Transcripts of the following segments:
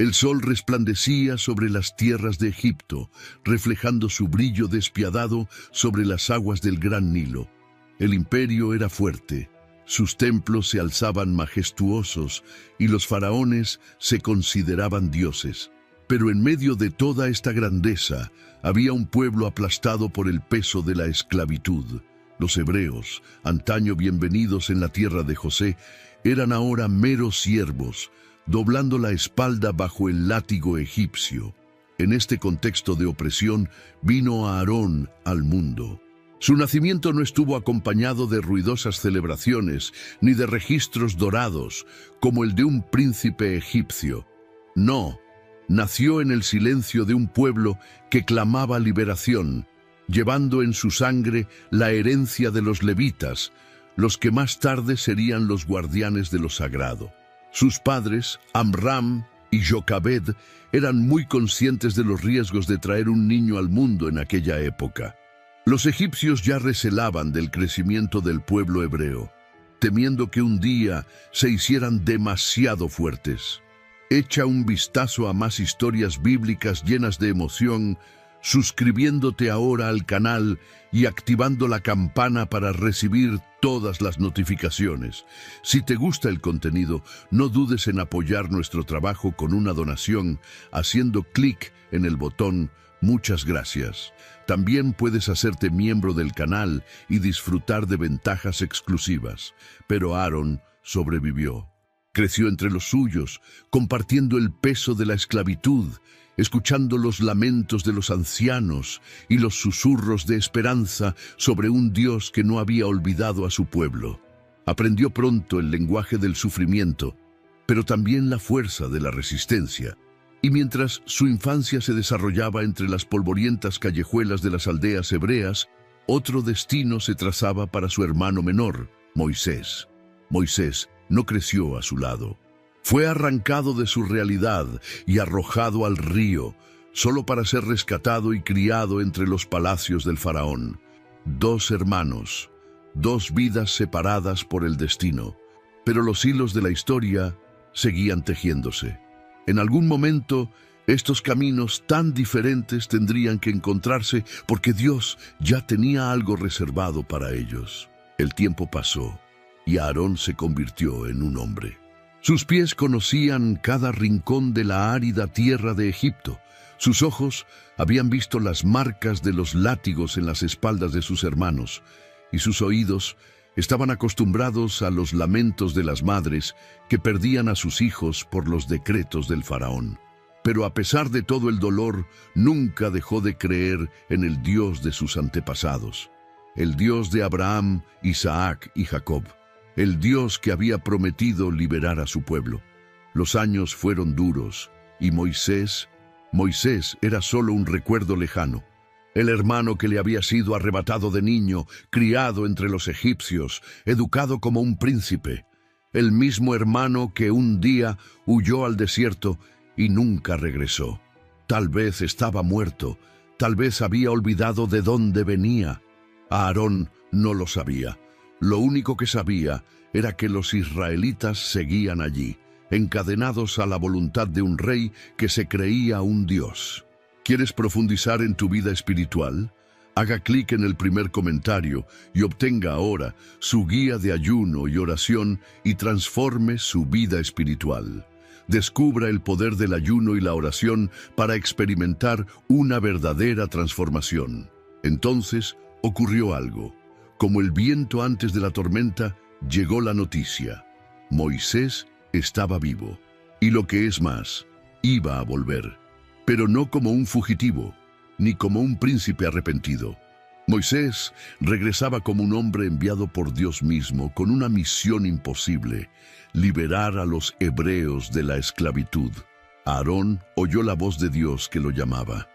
El sol resplandecía sobre las tierras de Egipto, reflejando su brillo despiadado sobre las aguas del gran Nilo. El imperio era fuerte, sus templos se alzaban majestuosos y los faraones se consideraban dioses. Pero en medio de toda esta grandeza había un pueblo aplastado por el peso de la esclavitud. Los hebreos, antaño bienvenidos en la tierra de José, eran ahora meros siervos, doblando la espalda bajo el látigo egipcio. En este contexto de opresión vino Aarón al mundo. Su nacimiento no estuvo acompañado de ruidosas celebraciones ni de registros dorados como el de un príncipe egipcio. No, nació en el silencio de un pueblo que clamaba liberación, llevando en su sangre la herencia de los levitas, los que más tarde serían los guardianes de lo sagrado. Sus padres, Amram y Jocabed, eran muy conscientes de los riesgos de traer un niño al mundo en aquella época. Los egipcios ya recelaban del crecimiento del pueblo hebreo, temiendo que un día se hicieran demasiado fuertes. Echa un vistazo a más historias bíblicas llenas de emoción, suscribiéndote ahora al canal y activando la campana para recibir todas las notificaciones. Si te gusta el contenido, no dudes en apoyar nuestro trabajo con una donación, haciendo clic en el botón Muchas gracias. También puedes hacerte miembro del canal y disfrutar de ventajas exclusivas. Pero Aarón sobrevivió. Creció entre los suyos, compartiendo el peso de la esclavitud, escuchando los lamentos de los ancianos y los susurros de esperanza sobre un Dios que no había olvidado a su pueblo. Aprendió pronto el lenguaje del sufrimiento, pero también la fuerza de la resistencia. Y mientras su infancia se desarrollaba entre las polvorientas callejuelas de las aldeas hebreas, otro destino se trazaba para su hermano menor, Moisés. Moisés no creció a su lado. Fue arrancado de su realidad y arrojado al río, solo para ser rescatado y criado entre los palacios del faraón. Dos hermanos, dos vidas separadas por el destino, pero los hilos de la historia seguían tejiéndose. En algún momento, estos caminos tan diferentes tendrían que encontrarse porque Dios ya tenía algo reservado para ellos. El tiempo pasó y Aarón se convirtió en un hombre. Sus pies conocían cada rincón de la árida tierra de Egipto. Sus ojos habían visto las marcas de los látigos en las espaldas de sus hermanos, y sus oídos estaban acostumbrados a los lamentos de las madres que perdían a sus hijos por los decretos del faraón. Pero a pesar de todo el dolor, nunca dejó de creer en el Dios de sus antepasados, el Dios de Abraham, Isaac y Jacob, el Dios que había prometido liberar a su pueblo. Los años fueron duros, y Moisés era solo un recuerdo lejano. El hermano que le había sido arrebatado de niño, criado entre los egipcios, educado como un príncipe. El mismo hermano que un día huyó al desierto y nunca regresó. Tal vez estaba muerto, tal vez había olvidado de dónde venía. Aarón no lo sabía. Lo único que sabía era que los israelitas seguían allí, encadenados a la voluntad de un rey que se creía un dios. ¿Quieres profundizar en tu vida espiritual? Haga clic en el primer comentario y obtenga ahora su guía de ayuno y oración y transforme su vida espiritual. Descubra el poder del ayuno y la oración para experimentar una verdadera transformación. Entonces ocurrió algo. Como el viento antes de la tormenta, llegó la noticia. Moisés estaba vivo. Y lo que es más, iba a volver. Pero no como un fugitivo, ni como un príncipe arrepentido. Moisés regresaba como un hombre enviado por Dios mismo con una misión imposible: liberar a los hebreos de la esclavitud. Aarón oyó la voz de Dios que lo llamaba.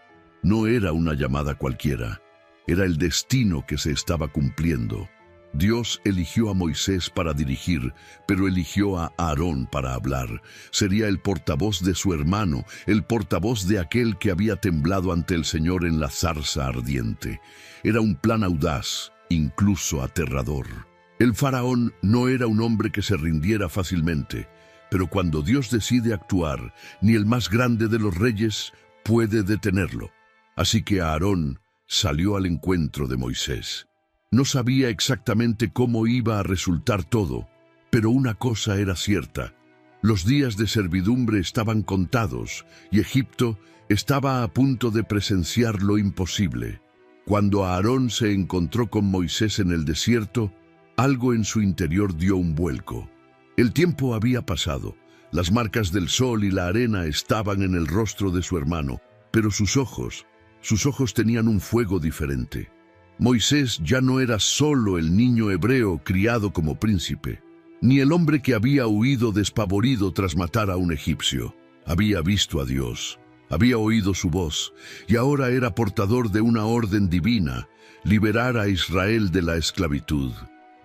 No era una llamada cualquiera, era el destino que se estaba cumpliendo. Dios eligió a Moisés para dirigir, pero eligió a Aarón para hablar. Sería el portavoz de su hermano, el portavoz de aquel que había temblado ante el Señor en la zarza ardiente. Era un plan audaz, incluso aterrador. El faraón no era un hombre que se rindiera fácilmente. Pero cuando Dios decide actuar, ni el más grande de los reyes puede detenerlo. Así que Aarón salió al encuentro de Moisés. No sabía exactamente cómo iba a resultar todo, pero una cosa era cierta. Los días de servidumbre estaban contados y Egipto estaba a punto de presenciar lo imposible. Cuando Aarón se encontró con Moisés en el desierto, algo en su interior dio un vuelco. El tiempo había pasado. Las marcas del sol y la arena estaban en el rostro de su hermano, pero sus ojos tenían un fuego diferente. Moisés ya no era solo el niño hebreo criado como príncipe, ni el hombre que había huido despavorido tras matar a un egipcio. Había visto a Dios, había oído su voz, y ahora era portador de una orden divina: liberar a Israel de la esclavitud.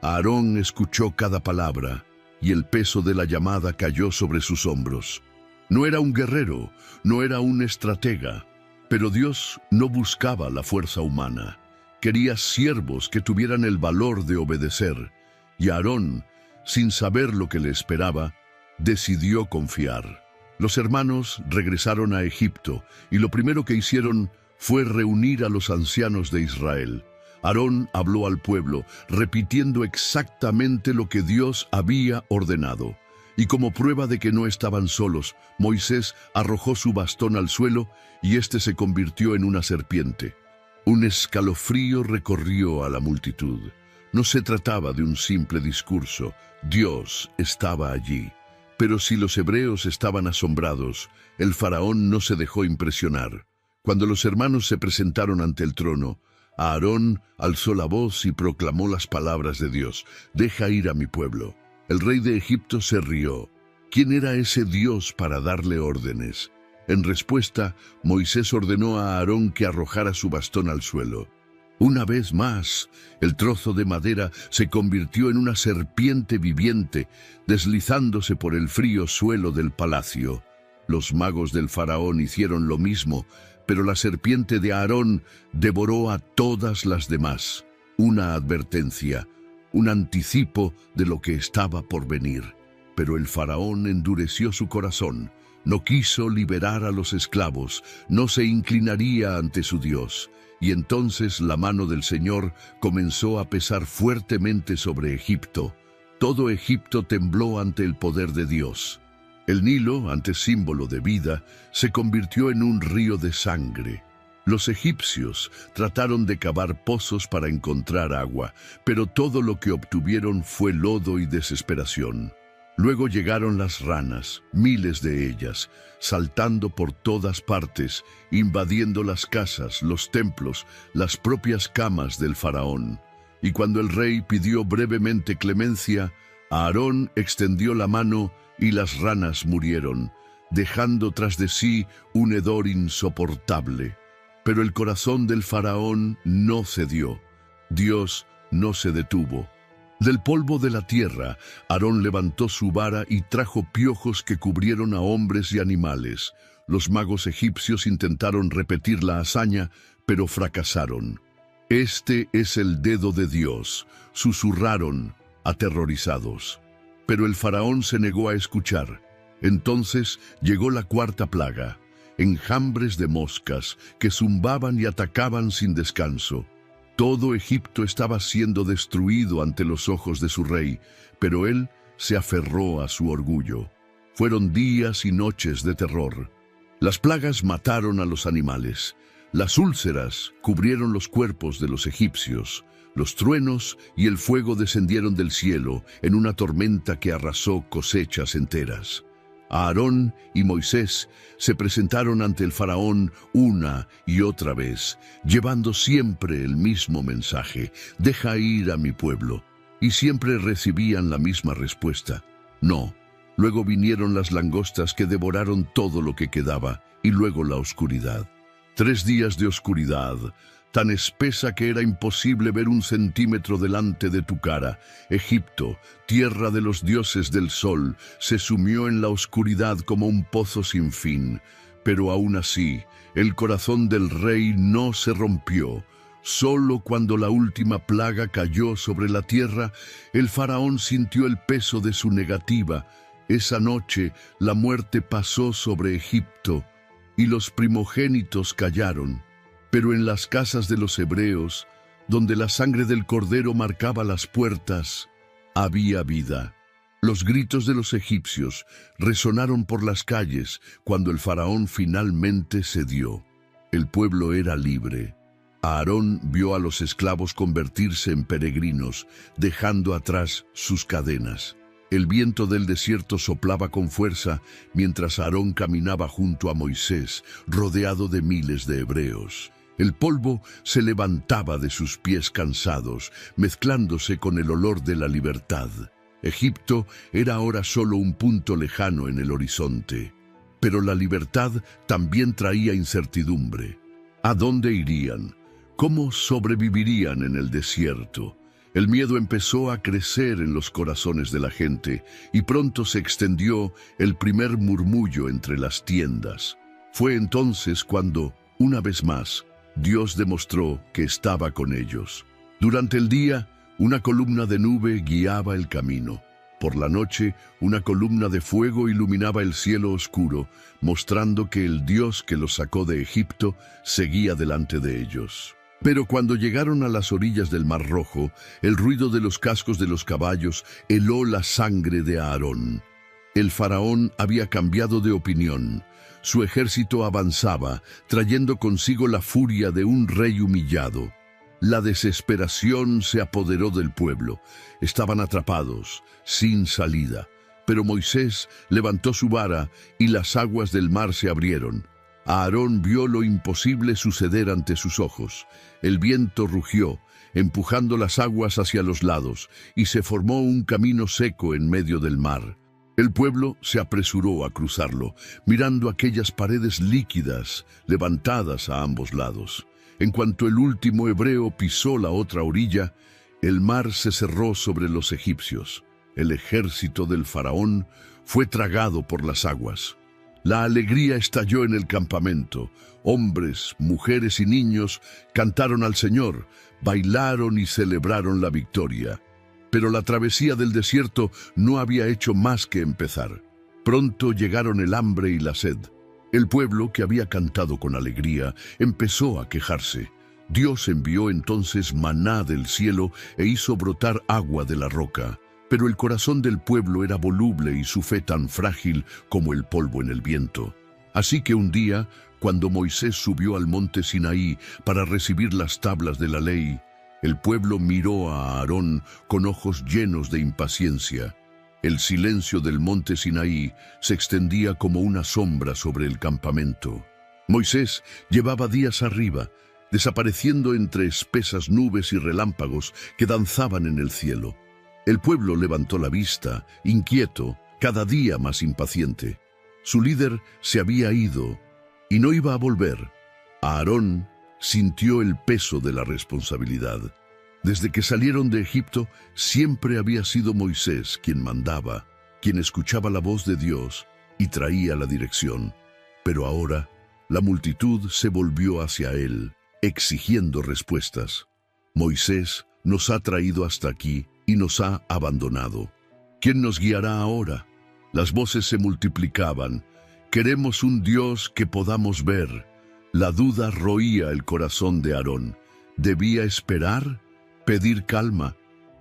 Aarón escuchó cada palabra, y el peso de la llamada cayó sobre sus hombros. No era un guerrero, no era un estratega, pero Dios no buscaba la fuerza humana. Quería siervos que tuvieran el valor de obedecer, y Aarón, sin saber lo que le esperaba, decidió confiar. Los hermanos regresaron a Egipto, y lo primero que hicieron fue reunir a los ancianos de Israel. Aarón habló al pueblo, repitiendo exactamente lo que Dios había ordenado. Y como prueba de que no estaban solos, Moisés arrojó su bastón al suelo y éste se convirtió en una serpiente. Un escalofrío recorrió a la multitud. No se trataba de un simple discurso. Dios estaba allí. Pero si los hebreos estaban asombrados, el faraón no se dejó impresionar. Cuando los hermanos se presentaron ante el trono, Aarón alzó la voz y proclamó las palabras de Dios: «Deja ir a mi pueblo». El rey de Egipto se rió. ¿Quién era ese Dios para darle órdenes? En respuesta, Moisés ordenó a Aarón que arrojara su bastón al suelo. Una vez más, el trozo de madera se convirtió en una serpiente viviente, deslizándose por el frío suelo del palacio. Los magos del faraón hicieron lo mismo, pero la serpiente de Aarón devoró a todas las demás. Una advertencia, un anticipo de lo que estaba por venir. Pero el faraón endureció su corazón. No quiso liberar a los esclavos, no se inclinaría ante su Dios. Y entonces la mano del Señor comenzó a pesar fuertemente sobre Egipto. Todo Egipto tembló ante el poder de Dios. El Nilo, antes símbolo de vida, se convirtió en un río de sangre. Los egipcios trataron de cavar pozos para encontrar agua, pero todo lo que obtuvieron fue lodo y desesperación. Luego llegaron las ranas, miles de ellas, saltando por todas partes, invadiendo las casas, los templos, las propias camas del faraón. Y cuando el rey pidió brevemente clemencia, Aarón extendió la mano y las ranas murieron, dejando tras de sí un hedor insoportable. Pero el corazón del faraón no cedió. Dios no se detuvo. Del polvo de la tierra, Aarón levantó su vara y trajo piojos que cubrieron a hombres y animales. Los magos egipcios intentaron repetir la hazaña, pero fracasaron. «Este es el dedo de Dios», susurraron, aterrorizados. Pero el faraón se negó a escuchar. Entonces llegó la cuarta plaga, enjambres de moscas que zumbaban y atacaban sin descanso. Todo Egipto estaba siendo destruido ante los ojos de su rey, pero él se aferró a su orgullo. Fueron días y noches de terror. Las plagas mataron a los animales. Las úlceras cubrieron los cuerpos de los egipcios. Los truenos y el fuego descendieron del cielo en una tormenta que arrasó cosechas enteras. Aarón y Moisés se presentaron ante el faraón una y otra vez, llevando siempre el mismo mensaje: «Deja ir a mi pueblo». Y siempre recibían la misma respuesta: «No». Luego vinieron las langostas que devoraron todo lo que quedaba, y luego la oscuridad. 3 días de oscuridad, tan espesa que era imposible ver 1 centímetro delante de tu cara. Egipto, tierra de los dioses del sol, se sumió en la oscuridad como un pozo sin fin. Pero aún así, el corazón del rey no se rompió. Solo cuando la última plaga cayó sobre la tierra, el faraón sintió el peso de su negativa. Esa noche la muerte pasó sobre Egipto y los primogénitos callaron. Pero en las casas de los hebreos, donde la sangre del cordero marcaba las puertas, había vida. Los gritos de los egipcios resonaron por las calles cuando el faraón finalmente cedió. El pueblo era libre. Aarón vio a los esclavos convertirse en peregrinos, dejando atrás sus cadenas. El viento del desierto soplaba con fuerza mientras Aarón caminaba junto a Moisés, rodeado de miles de hebreos. El polvo se levantaba de sus pies cansados, mezclándose con el olor de la libertad. Egipto era ahora solo un punto lejano en el horizonte. Pero la libertad también traía incertidumbre. ¿A dónde irían? ¿Cómo sobrevivirían en el desierto? El miedo empezó a crecer en los corazones de la gente y pronto se extendió el primer murmullo entre las tiendas. Fue entonces cuando, una vez más, Dios demostró que estaba con ellos. Durante el día, una columna de nube guiaba el camino. Por la noche, una columna de fuego iluminaba el cielo oscuro, mostrando que el Dios que los sacó de Egipto seguía delante de ellos. Pero cuando llegaron a las orillas del Mar Rojo, el ruido de los cascos de los caballos heló la sangre de Aarón. El faraón había cambiado de opinión. Su ejército avanzaba, trayendo consigo la furia de un rey humillado. La desesperación se apoderó del pueblo. Estaban atrapados, sin salida. Pero Moisés levantó su vara y las aguas del mar se abrieron. Aarón vio lo imposible suceder ante sus ojos. El viento rugió, empujando las aguas hacia los lados, y se formó un camino seco en medio del mar. El pueblo se apresuró a cruzarlo, mirando aquellas paredes líquidas levantadas a ambos lados. En cuanto el último hebreo pisó la otra orilla, el mar se cerró sobre los egipcios. El ejército del faraón fue tragado por las aguas. La alegría estalló en el campamento. Hombres, mujeres y niños cantaron al Señor, bailaron y celebraron la victoria. Pero la travesía del desierto no había hecho más que empezar. Pronto llegaron el hambre y la sed. El pueblo, que había cantado con alegría, empezó a quejarse. Dios envió entonces maná del cielo e hizo brotar agua de la roca. Pero el corazón del pueblo era voluble y su fe tan frágil como el polvo en el viento. Así que un día, cuando Moisés subió al monte Sinaí para recibir las tablas de la ley, el pueblo miró a Aarón con ojos llenos de impaciencia. El silencio del monte Sinaí se extendía como una sombra sobre el campamento. Moisés llevaba días arriba, desapareciendo entre espesas nubes y relámpagos que danzaban en el cielo. El pueblo levantó la vista, inquieto, cada día más impaciente. Su líder se había ido y no iba a volver. Aarón sintió el peso de la responsabilidad. Desde que salieron de Egipto, siempre había sido Moisés quien mandaba, quien escuchaba la voz de Dios y traía la dirección. Pero ahora, la multitud se volvió hacia él, exigiendo respuestas. Moisés nos ha traído hasta aquí y nos ha abandonado. ¿Quién nos guiará ahora? Las voces se multiplicaban. Queremos un Dios que podamos ver. La duda roía el corazón de Aarón. ¿Debía esperar? ¿Pedir calma?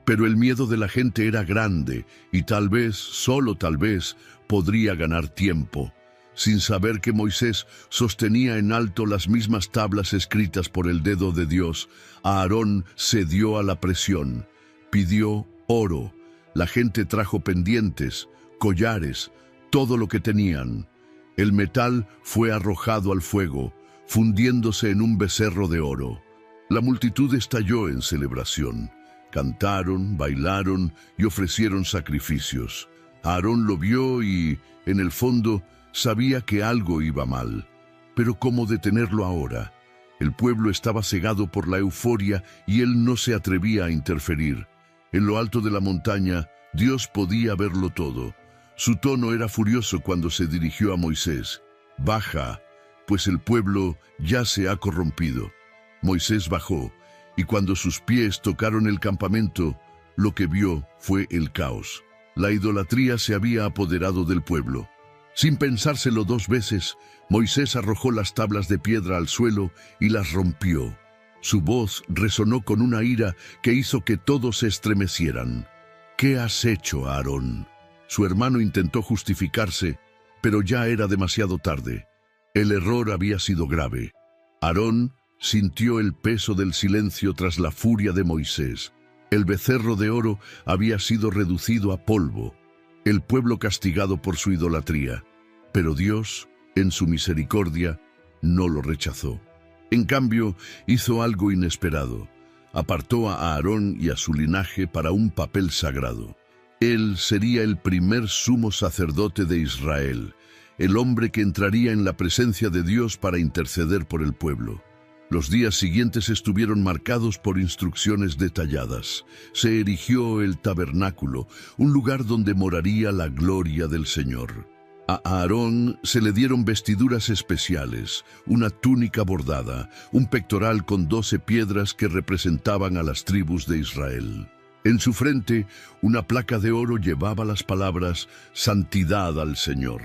Pero el miedo de la gente era grande y tal vez, solo tal vez, podría ganar tiempo. Sin saber que Moisés sostenía en alto las mismas tablas escritas por el dedo de Dios, Aarón cedió a la presión. Pidió oro. La gente trajo pendientes, collares, todo lo que tenían. El metal fue arrojado al fuego, fundiéndose en un becerro de oro. La multitud estalló en celebración. Cantaron, bailaron y ofrecieron sacrificios. Aarón lo vio y, en el fondo, sabía que algo iba mal. Pero ¿cómo detenerlo ahora? El pueblo estaba cegado por la euforia y él no se atrevía a interferir. En lo alto de la montaña, Dios podía verlo todo. Su tono era furioso cuando se dirigió a Moisés. «Baja, pues el pueblo ya se ha corrompido». Moisés bajó, y cuando sus pies tocaron el campamento, lo que vio fue el caos. La idolatría se había apoderado del pueblo. Sin pensárselo dos veces, Moisés arrojó las tablas de piedra al suelo y las rompió. Su voz resonó con una ira que hizo que todos se estremecieran. «¿Qué has hecho, Aarón?». Su hermano intentó justificarse, pero ya era demasiado tarde. El error había sido grave. Aarón sintió el peso del silencio tras la furia de Moisés. El becerro de oro había sido reducido a polvo, el pueblo castigado por su idolatría. Pero Dios, en su misericordia, no lo rechazó. En cambio, hizo algo inesperado. Apartó a Aarón y a su linaje para un papel sagrado. Él sería el primer sumo sacerdote de Israel, el hombre que entraría en la presencia de Dios para interceder por el pueblo. Los días siguientes estuvieron marcados por instrucciones detalladas. Se erigió el tabernáculo, un lugar donde moraría la gloria del Señor. A Aarón se le dieron vestiduras especiales, una túnica bordada, un pectoral con 12 piedras que representaban a las tribus de Israel. En su frente, una placa de oro llevaba las palabras «Santidad al Señor».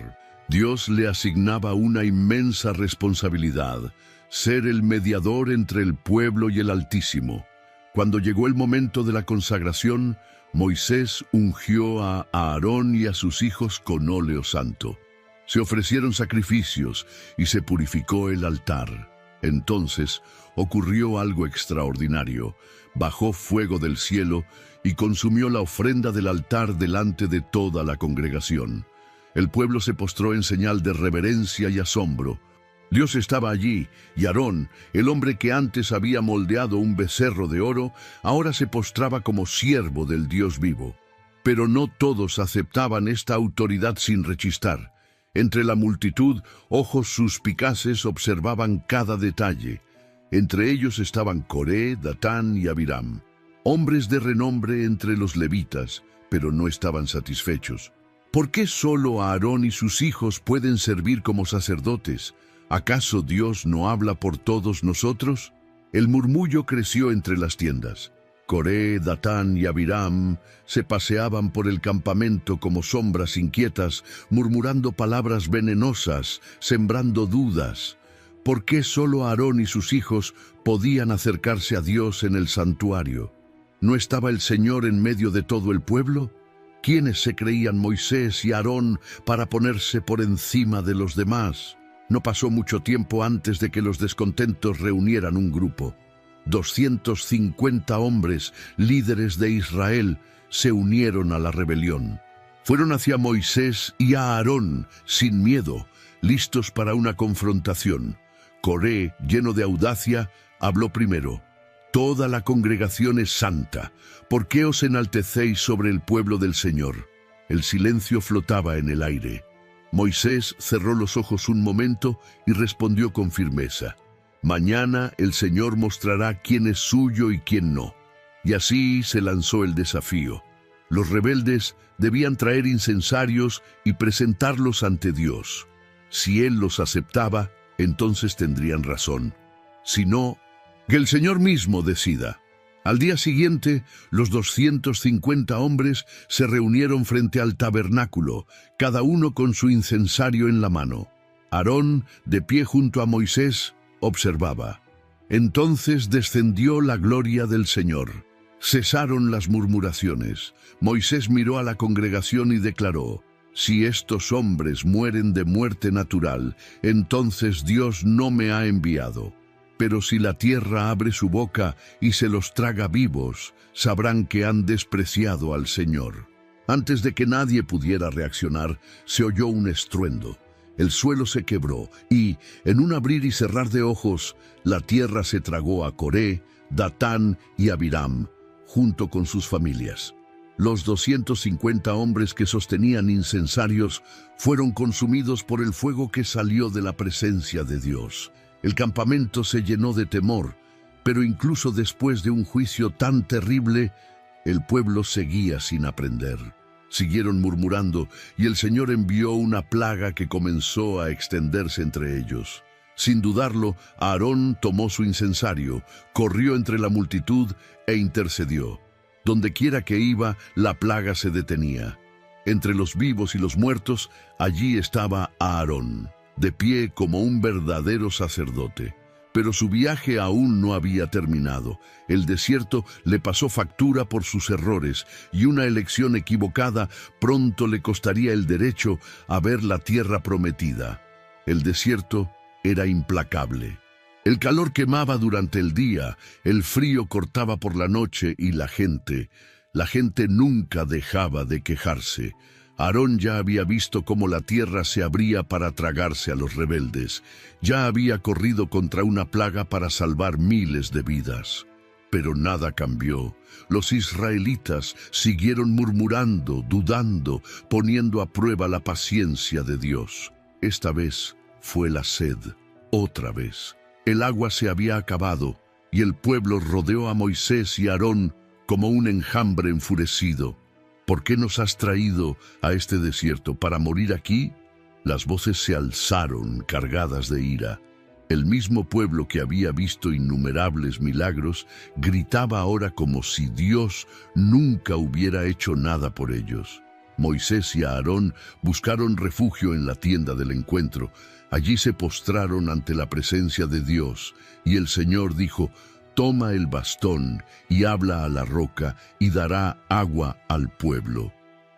Dios le asignaba una inmensa responsabilidad: ser el mediador entre el pueblo y el Altísimo. Cuando llegó el momento de la consagración, Moisés ungió a Aarón y a sus hijos con óleo santo. Se ofrecieron sacrificios y se purificó el altar. Entonces ocurrió algo extraordinario. Bajó fuego del cielo y consumió la ofrenda del altar delante de toda la congregación. El pueblo se postró en señal de reverencia y asombro. Dios estaba allí, y Aarón, el hombre que antes había moldeado un becerro de oro, ahora se postraba como siervo del Dios vivo. Pero no todos aceptaban esta autoridad sin rechistar. Entre la multitud, ojos suspicaces observaban cada detalle. Entre ellos estaban Coré, Datán y Abiram, hombres de renombre entre los levitas, pero no estaban satisfechos. ¿Por qué solo Aarón y sus hijos pueden servir como sacerdotes? ¿Acaso Dios no habla por todos nosotros? El murmullo creció entre las tiendas. Coré, Datán y Abiram se paseaban por el campamento como sombras inquietas, murmurando palabras venenosas, sembrando dudas. ¿Por qué solo Aarón y sus hijos podían acercarse a Dios en el santuario? ¿No estaba el Señor en medio de todo el pueblo? ¿Quiénes se creían Moisés y Aarón para ponerse por encima de los demás? No pasó mucho tiempo antes de que los descontentos reunieran un grupo. 250 hombres, líderes de Israel, se unieron a la rebelión. Fueron hacia Moisés y a Aarón, sin miedo, listos para una confrontación. Coré, lleno de audacia, habló primero. «Toda la congregación es santa. ¿Por qué os enaltecéis sobre el pueblo del Señor?». El silencio flotaba en el aire. Moisés cerró los ojos un momento y respondió con firmeza: «Mañana el Señor mostrará quién es suyo y quién no». Y así se lanzó el desafío. Los rebeldes debían traer incensarios y presentarlos ante Dios. Si Él los aceptaba, entonces tendrían razón. Si no, que el Señor mismo decida. Al día siguiente, los 250 hombres se reunieron frente al tabernáculo, cada uno con su incensario en la mano. Aarón, de pie junto a Moisés, observaba. Entonces descendió la gloria del Señor. Cesaron las murmuraciones. Moisés miró a la congregación y declaró: «Si estos hombres mueren de muerte natural, entonces Dios no me ha enviado. Pero si la tierra abre su boca y se los traga vivos, sabrán que han despreciado al Señor». Antes de que nadie pudiera reaccionar, se oyó un estruendo. El suelo se quebró y, en un abrir y cerrar de ojos, la tierra se tragó a Coré, Datán y Abiram, junto con sus familias. Los 250 hombres que sostenían incensarios fueron consumidos por el fuego que salió de la presencia de Dios. El campamento se llenó de temor, pero incluso después de un juicio tan terrible, el pueblo seguía sin aprender. Siguieron murmurando, y el Señor envió una plaga que comenzó a extenderse entre ellos. Sin dudarlo, Aarón tomó su incensario, corrió entre la multitud e intercedió. Dondequiera que iba, la plaga se detenía. Entre los vivos y los muertos, allí estaba Aarón, de pie como un verdadero sacerdote. Pero su viaje aún no había terminado. El desierto le pasó factura por sus errores y una elección equivocada pronto le costaría el derecho a ver la tierra prometida. El desierto era implacable. El calor quemaba durante el día, el frío cortaba por la noche y la gente nunca dejaba de quejarse. Aarón ya había visto cómo la tierra se abría para tragarse a los rebeldes. Ya había corrido contra una plaga para salvar miles de vidas. Pero nada cambió. Los israelitas siguieron murmurando, dudando, poniendo a prueba la paciencia de Dios. Esta vez fue la sed, otra vez. El agua se había acabado y el pueblo rodeó a Moisés y Aarón como un enjambre enfurecido. ¿Por qué nos has traído a este desierto para morir aquí? Las voces se alzaron cargadas de ira. El mismo pueblo que había visto innumerables milagros gritaba ahora como si Dios nunca hubiera hecho nada por ellos. Moisés y Aarón buscaron refugio en la tienda del encuentro. Allí se postraron ante la presencia de Dios y el Señor dijo: «Toma el bastón y habla a la roca y dará agua al pueblo».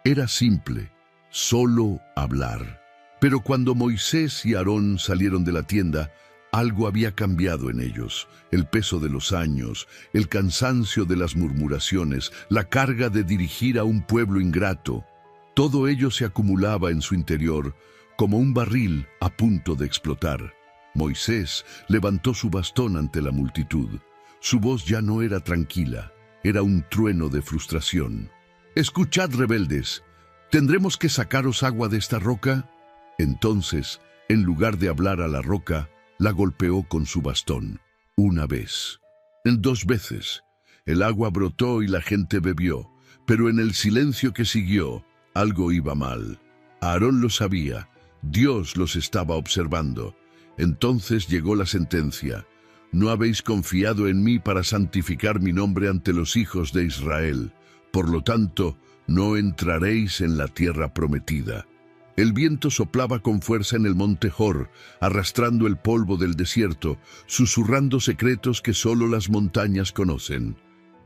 Era simple, solo hablar. Pero cuando Moisés y Aarón salieron de la tienda, algo había cambiado en ellos. El peso de los años, el cansancio de las murmuraciones, la carga de dirigir a un pueblo ingrato. Todo ello se acumulaba en su interior como un barril a punto de explotar. Moisés levantó su bastón ante la multitud. Su voz ya no era tranquila, era un trueno de frustración. «Escuchad, rebeldes, ¿tendremos que sacaros agua de esta roca?». Entonces, en lugar de hablar a la roca, la golpeó con su bastón. Una vez, dos veces. El agua brotó y la gente bebió, pero en el silencio que siguió, algo iba mal. Aarón lo sabía, Dios los estaba observando. Entonces llegó la sentencia: «No habéis confiado en mí para santificar mi nombre ante los hijos de Israel. Por lo tanto, no entraréis en la tierra prometida». El viento soplaba con fuerza en el monte Hor, arrastrando el polvo del desierto, susurrando secretos que solo las montañas conocen.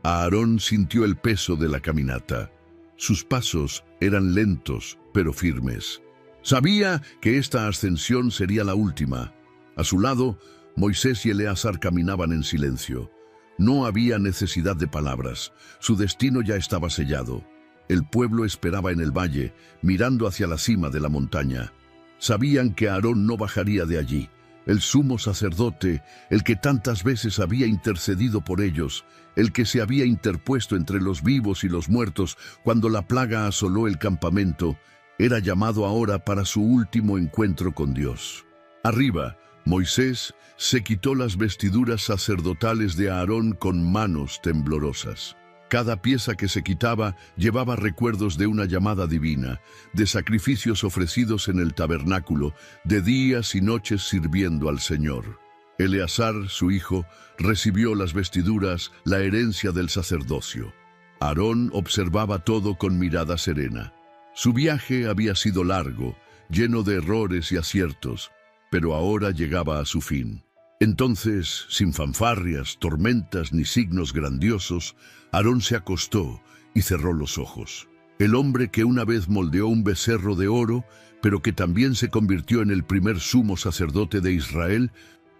Aarón sintió el peso de la caminata. Sus pasos eran lentos, pero firmes. Sabía que esta ascensión sería la última. A su lado, Moisés y Eleazar caminaban en silencio. No había necesidad de palabras. Su destino ya estaba sellado. El pueblo esperaba en el valle, mirando hacia la cima de la montaña. Sabían que Aarón no bajaría de allí. El sumo sacerdote, el que tantas veces había intercedido por ellos, el que se había interpuesto entre los vivos y los muertos cuando la plaga asoló el campamento, era llamado ahora para su último encuentro con Dios. Arriba, Moisés se quitó las vestiduras sacerdotales de Aarón con manos temblorosas. Cada pieza que se quitaba llevaba recuerdos de una llamada divina, de sacrificios ofrecidos en el tabernáculo, de días y noches sirviendo al Señor. Eleazar, su hijo, recibió las vestiduras, la herencia del sacerdocio. Aarón observaba todo con mirada serena. Su viaje había sido largo, lleno de errores y aciertos, pero ahora llegaba a su fin. Entonces, sin fanfarrias, tormentas ni signos grandiosos, Aarón se acostó y cerró los ojos. El hombre que una vez moldeó un becerro de oro, pero que también se convirtió en el primer sumo sacerdote de Israel,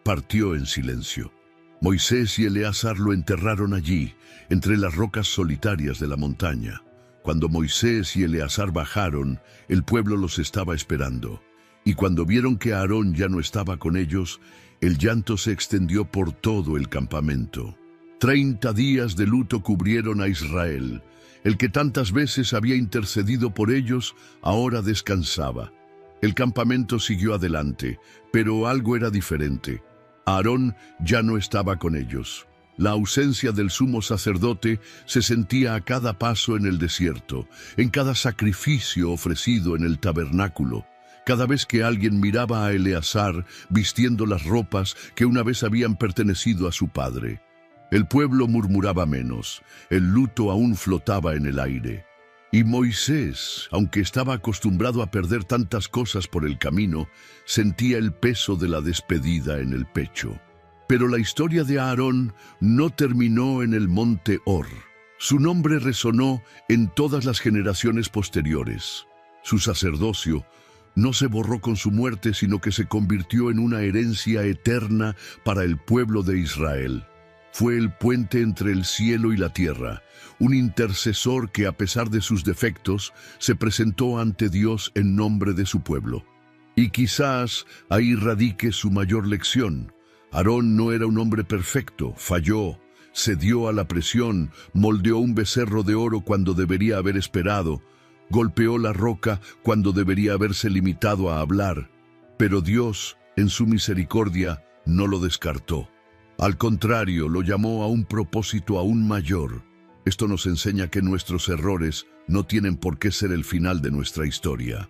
partió en silencio. Moisés y Eleazar lo enterraron allí, entre las rocas solitarias de la montaña. Cuando Moisés y Eleazar bajaron, el pueblo los estaba esperando. Y cuando vieron que Aarón ya no estaba con ellos, el llanto se extendió por todo el campamento. 30 días de luto cubrieron a Israel. El que tantas veces había intercedido por ellos, ahora descansaba. El campamento siguió adelante, pero algo era diferente. Aarón ya no estaba con ellos. La ausencia del sumo sacerdote se sentía a cada paso en el desierto, en cada sacrificio ofrecido en el tabernáculo. Cada vez que alguien miraba a Eleazar vistiendo las ropas que una vez habían pertenecido a su padre. El pueblo murmuraba menos, el luto aún flotaba en el aire. Y Moisés, aunque estaba acostumbrado a perder tantas cosas por el camino, sentía el peso de la despedida en el pecho. Pero la historia de Aarón no terminó en el monte Hor. Su nombre resonó en todas las generaciones posteriores. Su sacerdocio no se borró con su muerte, sino que se convirtió en una herencia eterna para el pueblo de Israel. Fue el puente entre el cielo y la tierra, un intercesor que, a pesar de sus defectos, se presentó ante Dios en nombre de su pueblo. Y quizás ahí radique su mayor lección. Aarón no era un hombre perfecto, falló, cedió a la presión, moldeó un becerro de oro cuando debería haber esperado, golpeó la roca cuando debería haberse limitado a hablar. Pero Dios, en su misericordia, no lo descartó. Al contrario, lo llamó a un propósito aún mayor. Esto nos enseña que nuestros errores no tienen por qué ser el final de nuestra historia.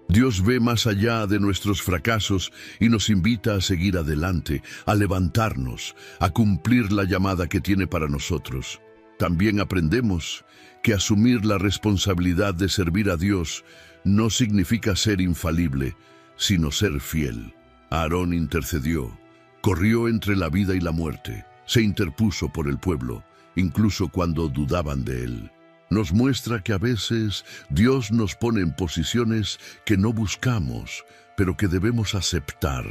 Dios ve más allá de nuestros fracasos y nos invita a seguir adelante, a levantarnos, a cumplir la llamada que tiene para nosotros. También aprendemos que asumir la responsabilidad de servir a Dios no significa ser infalible, sino ser fiel. Aarón intercedió, corrió entre la vida y la muerte, se interpuso por el pueblo, incluso cuando dudaban de él. Nos muestra que a veces Dios nos pone en posiciones que no buscamos, pero que debemos aceptar,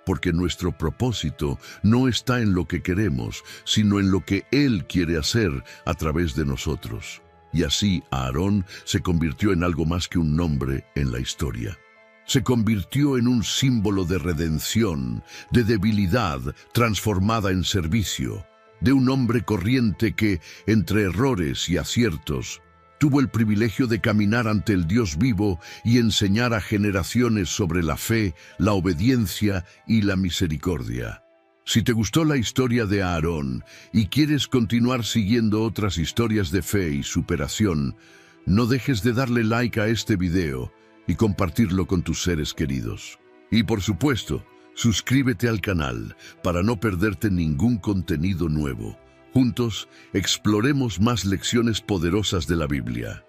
porque nuestro propósito no está en lo que queremos, sino en lo que Él quiere hacer a través de nosotros. Y así Aarón se convirtió en algo más que un nombre en la historia. Se convirtió en un símbolo de redención, de debilidad transformada en servicio, de un hombre corriente que, entre errores y aciertos, tuvo el privilegio de caminar ante el Dios vivo y enseñar a generaciones sobre la fe, la obediencia y la misericordia. Si te gustó la historia de Aarón y quieres continuar siguiendo otras historias de fe y superación, no dejes de darle like a este video y compartirlo con tus seres queridos. Y por supuesto, suscríbete al canal para no perderte ningún contenido nuevo. Juntos, exploremos más lecciones poderosas de la Biblia.